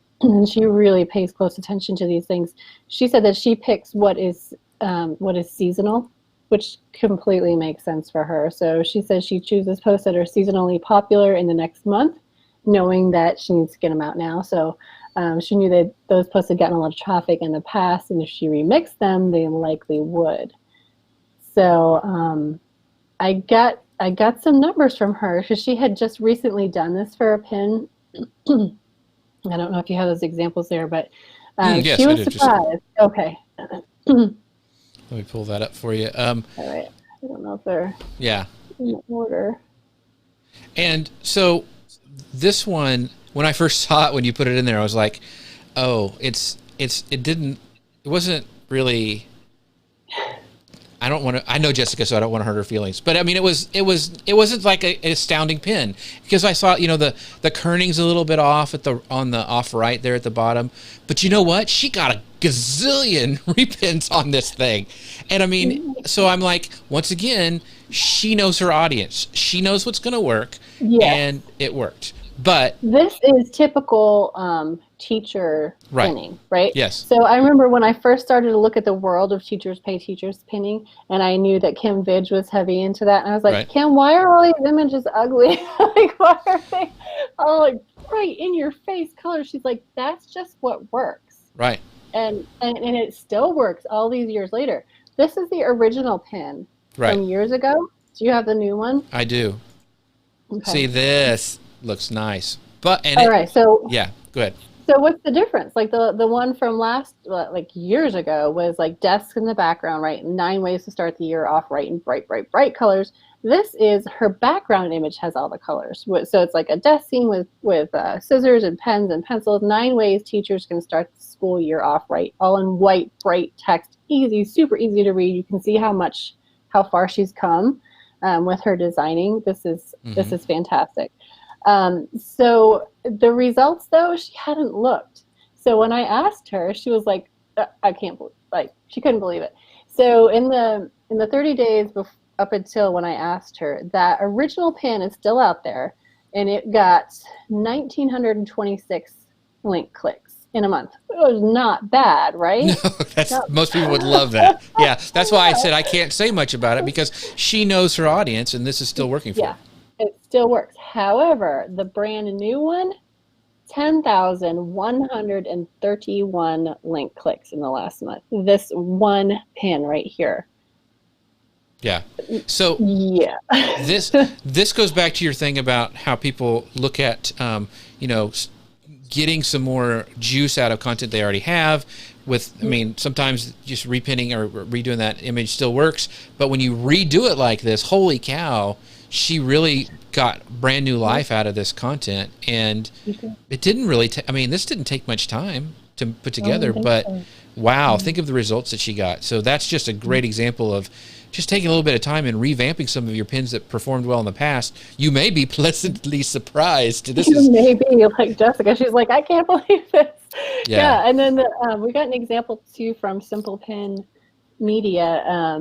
she really pays close attention to these things. She said that she picks what is seasonal, which completely makes sense for her. So she says she chooses posts that are seasonally popular in the next month, knowing that she needs to get them out now. So she knew that those posts had gotten a lot of traffic in the past, and if she remixed them, they likely would. So I got some numbers from her because she had just recently done this for a pin. I don't know if you have those examples there, but Yes, she I was do. surprised. Okay. Let me pull that up for you. All right. I don't know if they're Yeah. in order. And so this one, when I first saw it, when you put it in there, I was like, oh, it wasn't really, I know Jessica, so I don't want to hurt her feelings. But I mean, it wasn't like an astounding pin, because I saw, the kerning's a little bit off on the off right there at the bottom. But you know what? She got a gazillion repins on this thing. And I mean, so I'm like, once again, she knows her audience. She knows what's going to work. Yes. And it worked. But this is typical teacher Right. pinning, right? Yes. So I remember when I first started to look at the world of Teachers Pay Teachers pinning, and I knew that Kim Vidge was heavy into that, and I was like, Right. Kim, why are all these images ugly? Like, why are they all like bright in your face colors? She's like, that's just what works. Right. And it still works all these years later. This is the original pin Right. from years ago. Do you have the new one? I do. Okay. See, this looks nice. All right, so yeah, go ahead. So what's the difference? Like the one from like years ago was like desks in the background, right? 9 ways to start the year off right in bright, bright, bright colors. This is her background image has all the colors. So it's like a desk scene with scissors and pens and pencils. 9 ways teachers can start the school year off right, all in white, bright text, easy, super easy to read. You can see how far she's come with her designing. This is fantastic. So the results, though, she hadn't looked. So when I asked her, she was like, I can't believe, like, she couldn't believe it. So in the 30 days up until when I asked her, that original pin is still out there, and it got 1,926 link clicks in a month. It was not bad, right? No, most people would love that. Yeah, that's why I said I can't say much about it, because she knows her audience, and this is still working for her. It still works. However, the brand new one, 10,131 link clicks in the last month. This one pin right here. Yeah. So yeah, this goes back to your thing about how people look at getting some more juice out of content they already have. I mean, sometimes just repinning or redoing that image still works, but when you redo it like this, holy cow, she really got brand new life out of this content. And it didn't really this didn't take much time to put together, but wow, think of the results that she got. So that's just a great example of just taking a little bit of time and revamping some of your pins that performed well in the past. You may be pleasantly surprised. Maybe like Jessica, she's like, I can't believe this. Yeah. And then we got an example too from Simple Pin Media.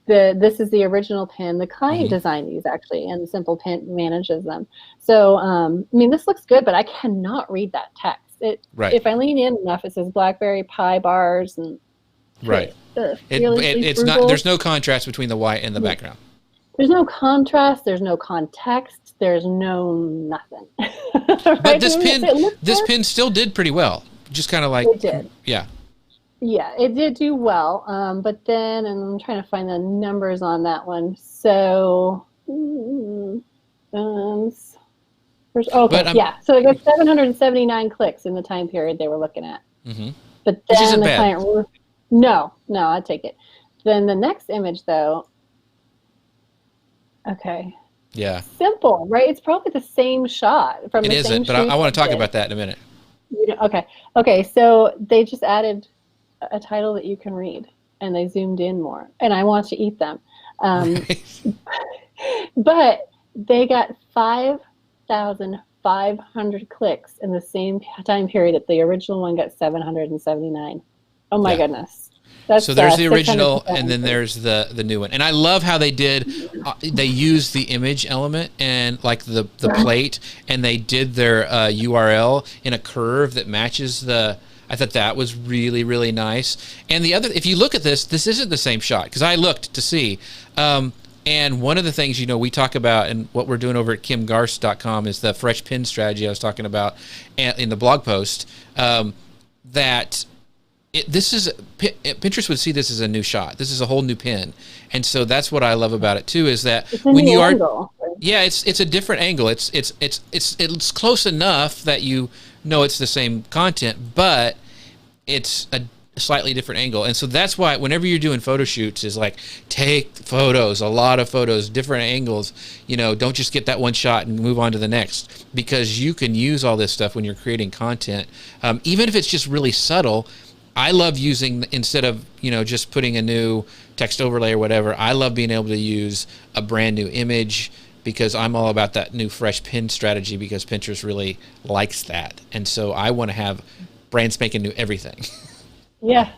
This is the original pin. The client designed these actually, and Simple Pin manages them. So this looks good, but I cannot read that text. If I lean in enough, it says BlackBerry Pie bars and right. It's not. There's no contrast between the white and the background. There's no contrast. There's no context. There's no nothing. Right? But this pin still did pretty well. Just kind of like it did. Yeah. Yeah, it did do well. But then, and I'm trying to find the numbers on that one. So, Okay, But yeah. So it got 779 clicks in the time period they were looking at. mm-hmm. But Which isn't then the bad. client, no, I'd take it. Then the next image, though, okay, Yeah, simple, right? It's probably the same shot from it the same isn't. But I shoot want to they talk did. about that in a minute. Okay. So they just added a title that you can read, and they zoomed in more. And I want to eat them, Right. but they got 5,500 clicks in the same time period that the original one got 779. Oh my Yeah. goodness. That's So there's the 600%. original, and then there's the new one. And I love how they did. They used the image element and like the plate, and they did their URL in a curve that matches the. I thought that was really, really nice. And the other, if you look at this isn't the same shot because I looked to see. And one of the things, we talk about and what we're doing over at kimgarst.com is the fresh pin strategy I was talking about in the blog post. That Pinterest would see this as a new shot. This is a whole new pin, and so that's what I love about it too. Is that it's a when you angle. Yeah, it's a different angle. It's close enough that it's the same content, but it's a slightly different angle. And so that's why whenever you're doing photo shoots is like take photos, a lot of photos, different angles, don't just get that one shot and move on to the next, because you can use all this stuff when you're creating content. Even if it's just really subtle, I love using, instead of, just putting a new text overlay or whatever, I love being able to use a brand new image because I'm all about that new fresh pin strategy because Pinterest really likes that. And so I want to have brand spanking new everything. Yeah,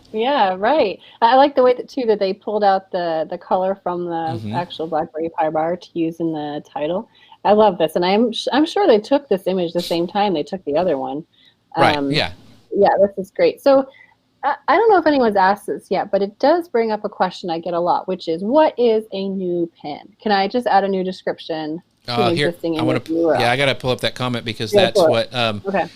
right. I like the way that they pulled out the color from the actual BlackBerry Pi bar to use in the title. I love this, and I'm sure they took this image the same time they took the other one. Right. Yeah. Yeah, this is great. So I don't know if anyone's asked this yet, but it does bring up a question I get a lot, which is, what is a new pin? Can I just add a new description to an existing image URL? I got to pull up that comment because that's what okay.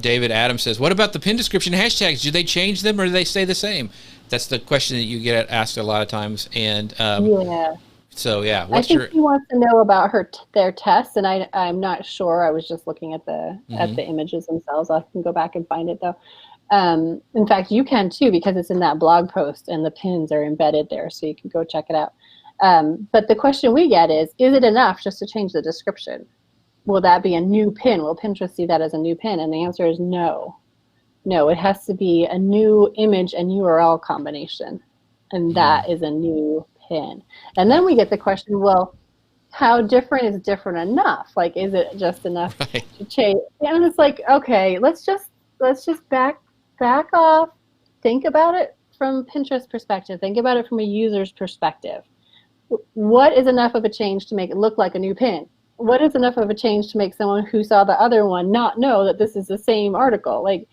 David Adams says. What about the pin description hashtags? Do they change them or do they stay the same? That's the question that you get asked a lot of times. And yeah. So yeah, I think he wants to know about their tests, and I'm not sure. I was just looking at the images themselves. I can go back and find it though. In fact, you can too, because it's in that blog post and the pins are embedded there, so you can go check it out. But the question we get is it enough just to change the description? Will that be a new pin? Will Pinterest see that as a new pin? And the answer is no. No, it has to be a new image and URL combination, and that is a new pin. And then we get the question, well, how different is different enough? Like, is it just enough to change? And it's like, okay, let's just back off, think about it from Pinterest perspective, think about it from a user's perspective. What is enough of a change to make it look like a new pin? What is enough of a change to make someone who saw the other one not know that this is the same article? Like,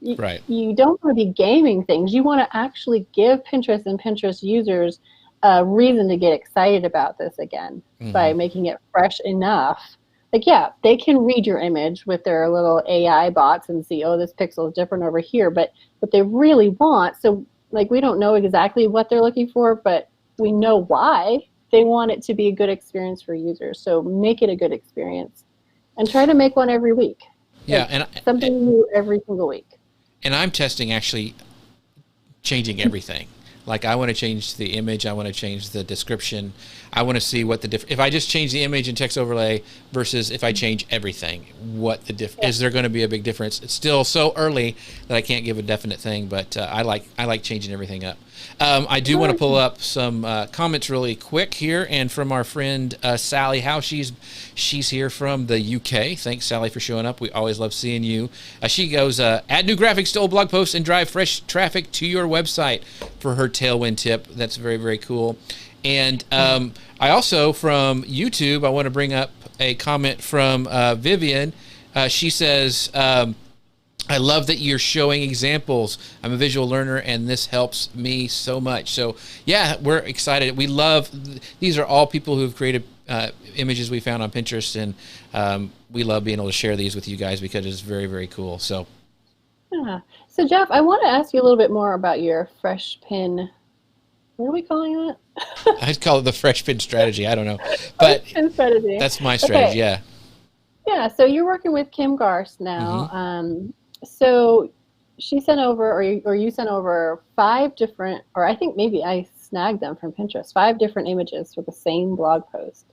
you don't want to be gaming things. You want to actually give Pinterest and Pinterest users a reason to get excited about this again by making it fresh enough. Like, yeah, they can read your image with their little AI bots and see, oh, this pixel is different over here. But what they really want, so like, we don't know exactly what they're looking for, but we know why. They want it to be a good experience for users. So make it a good experience and try to make one every week. Yeah, and something new every single week. And I'm testing actually changing everything. Like, I want to change the image. I want to change the description. I want to see what if I just change the image and text overlay versus if I change everything, what is there going to be a big difference? It's still so early that I can't give a definite thing, but I like changing everything up. I do want to pull up some comments really quick here, and from our friend Sally Howe. She's here from the UK. Thanks, Sally, for showing up. We always love seeing you. She goes, add new graphics to old blog posts and drive fresh traffic to your website for her Tailwind tip. That's very, very cool. And I also, from YouTube, I want to bring up a comment from Vivian. She says, I love that you're showing examples. I'm a visual learner, and this helps me so much. So, yeah, we're excited. We love, these are all people who've created images we found on Pinterest, and we love being able to share these with you guys because it's very, very cool. So, yeah. So, Jeff, I want to ask you a little bit more about your fresh pin. What are we calling that? I'd call it the fresh pin strategy. I don't know, but pin strategy. That's my strategy. Okay. Yeah. Yeah, so you're working with Kim Garst Hmm. now. So she sent over, or you sent over 5 different, or I think maybe I snagged them from Pinterest, 5 different images for the same blog post.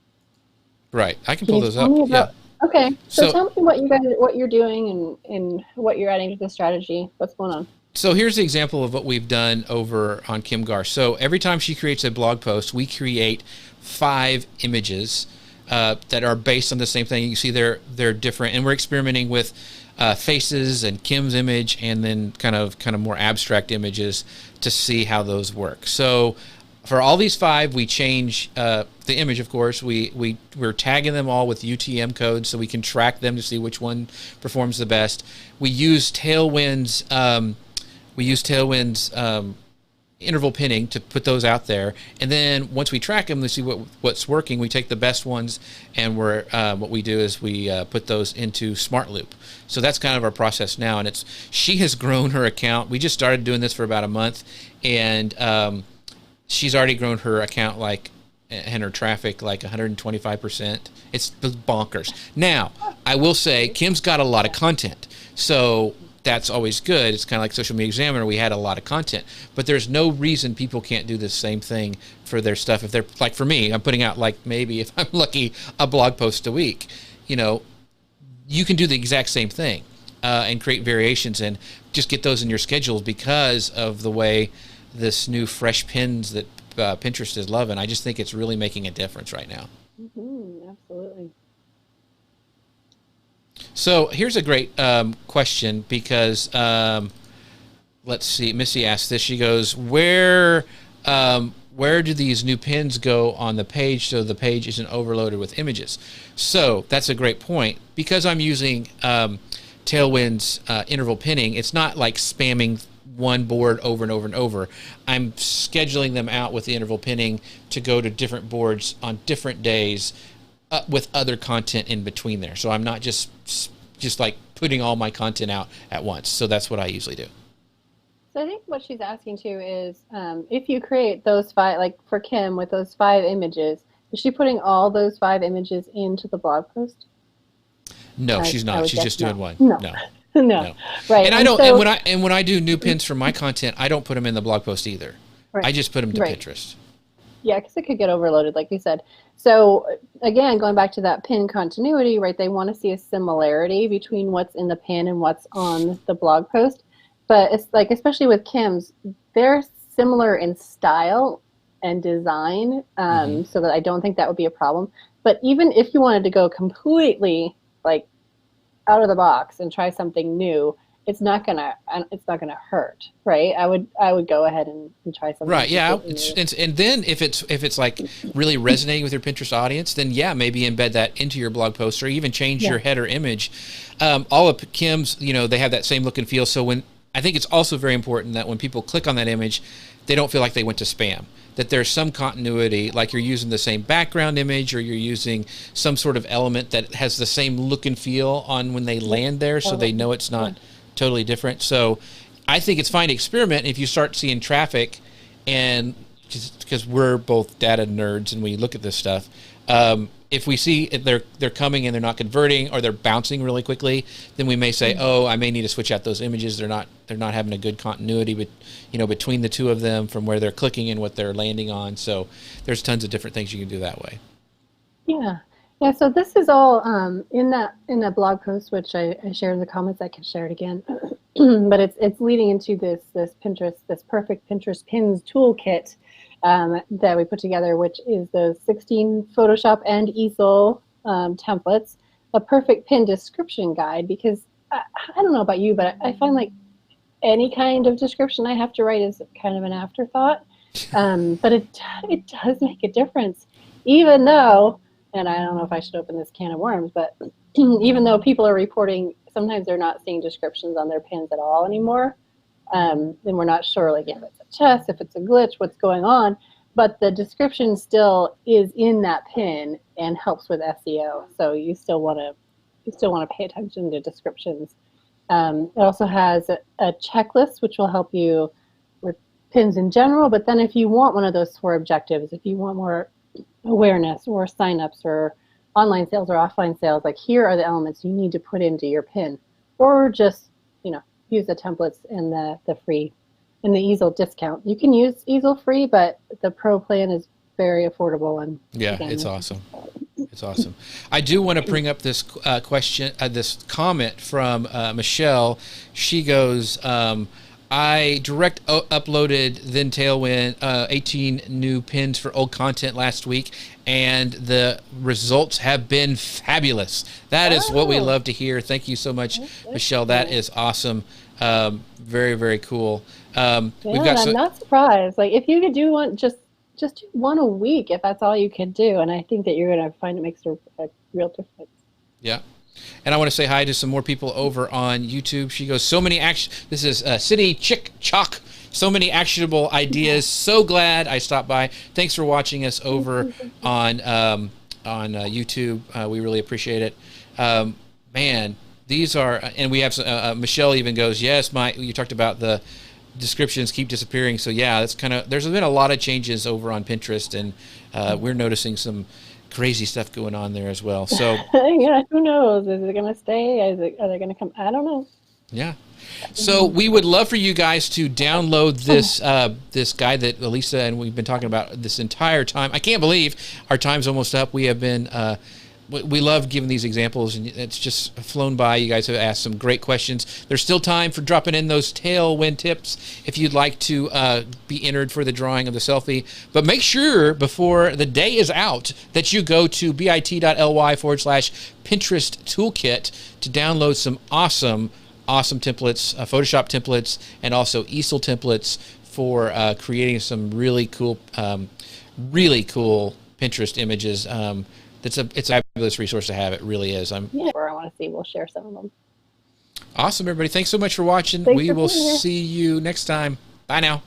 Right. I can Can pull you those tell up. me Yeah. about? Okay, so So tell me what you guys, what you're doing, and what you're adding to the strategy. What's going on? so here's the example of what we've done over on Kim Gar. So every time she creates a blog post, we create 5 images that are based on the same thing. You see they're different, and we're experimenting with faces and Kim's image, and then kind of more abstract images to see how those work. So for all these 5, we change the image. Of course, we're tagging them all with UTM codes so we can track them to see which one performs the best. We use Tailwind's interval pinning to put those out there, and then once we track them to see what's working, we take the best ones, and what we do is we put those into Smart Loop. So that's kind of our process now, and she has grown her account. We just started doing this for about a month, and she's already grown her account and her traffic like 125%. It's bonkers. Now, I will say Kim's got a lot of content, so that's always good. It's kind of like Social Media Examiner. We had a lot of content, but there's no reason people can't do the same thing for their stuff. If they're like, for me, I'm putting out like, maybe if I'm lucky, a blog post a week. You know, you can do the exact same thing and create variations and just get those in your schedules because of the way this new fresh pins that Pinterest is loving. I just think it's really making a difference right now. Absolutely. So here's a great question because let's see, Missy asked this. She goes, where do these new pins go on the page so the page isn't overloaded with images? So that's a great point. Because I'm using Tailwind's interval pinning, it's not like spamming one board over and over and over. I'm scheduling them out with the interval pinning to go to different boards on different days with other content in between there. So I'm not just like putting all my content out at once. So that's what I usually do. So I think what she's asking too is, if you create those 5, like for Kim with those 5 images, is she putting all those 5 images into the blog post? No, she's I not. would She's guess just doing no. one. No, No, no, no. right. And I And don't. so, And when I do new pins for my content, I don't put them in the blog post either. right, I just put them to right. Pinterest. Yeah, because it could get overloaded, like you said. So again, going back to that pin continuity, right? They want to see a similarity between what's in the pin and what's on the blog post. But it's like, especially with Kim's, they're similar in style and design, Mm-hmm. so that I don't think that would be a problem. But even if you wanted to go completely like out of the box and try something new, it's not gonna hurt, right? I would go ahead and try something Right. Yeah. completely new. And then if it's like really resonating with your Pinterest audience, then yeah, maybe embed that into your blog post or even change Yeah. your header image. All of Kim's, they have that same look and feel. So I think it's also very important that when people click on that image, they don't feel like they went to spam. That there's some continuity, like you're using the same background image or you're using some sort of element that has the same look and feel on when they land there, so they Totally. know it's Yeah. not totally different. So I think it's fine to experiment if you start seeing traffic, and just because we're both data nerds and we look at this stuff. If we see they're coming and they're not converting or they're bouncing really quickly, then we may say, oh, I may need to switch out those images. They're not having a good continuity, but between the two of them from where they're clicking and what they're landing on. So there's tons of different things you can do that way. Yeah. Yeah, so this is all in that blog post, which I shared in the comments. I can share it again, but it's leading into this perfect Pinterest pins toolkit, that we put together, which is the 16 Photoshop and easel templates, a perfect pin description guide. Because I don't know about you, but I find like any kind of description I have to write is kind of an afterthought. But it does make a difference, even though, and I don't know if I should open this can of worms, but even though people are reporting sometimes they're not seeing descriptions on their pins at all anymore, then we're not sure, like, if it's a test, if it's a glitch, what's going on. But the description still is in that pin and helps with SEO. So you still want to pay attention to descriptions. It also has a checklist, which will help you with pins in general. But then if you want one of those 4 objectives, if you want more awareness or signups or online sales or offline sales, like here are the elements you need to put into your pin, or just, use the templates in the free, in the easel discount. You can use easel free, but the pro plan is very affordable. And yeah, again, it's awesome. It's awesome. I do want to bring up this question, this comment from Michelle. She goes, I direct uploaded then Tailwind 18 new pins for old content last week, and the results have been fabulous. That is what we love to hear. Thank you so much, Michelle. That is awesome. Very, very cool. I'm not surprised. Like, if you could do one, just do one a week, if that's all you can do, and I think that you're going to find it makes a real difference. Yeah. And I want to say hi to some more people over on YouTube. She goes, so many this is City Chick Chalk. So many actionable ideas. So glad I stopped by. Thanks for watching us over on YouTube. We really appreciate it. Man, these are, and we have Michelle even goes, yes, you talked about the descriptions keep disappearing. So yeah, that's there's been a lot of changes over on Pinterest, and we're noticing some crazy stuff going on there as well. So yeah, who knows? Is it going to stay? Are they going to come? I don't know. Yeah. So we would love for you guys to download this this guide that Elisa and we've been talking about this entire time. I can't believe our time's almost up. We have been we love giving these examples, and it's just flown by. You guys have asked some great questions. There's still time for dropping in those Tailwind tips if you'd like to be entered for the drawing of the selfie. But make sure before the day is out that you go to bit.ly/Pinterest Toolkit to download some awesome templates, Photoshop templates, and also easel templates for creating some really cool Pinterest images. It's a fabulous resource to have. It really is. I want to see. We'll share some of them. Awesome, everybody. Thanks so much for watching. We will see you next time. Bye now.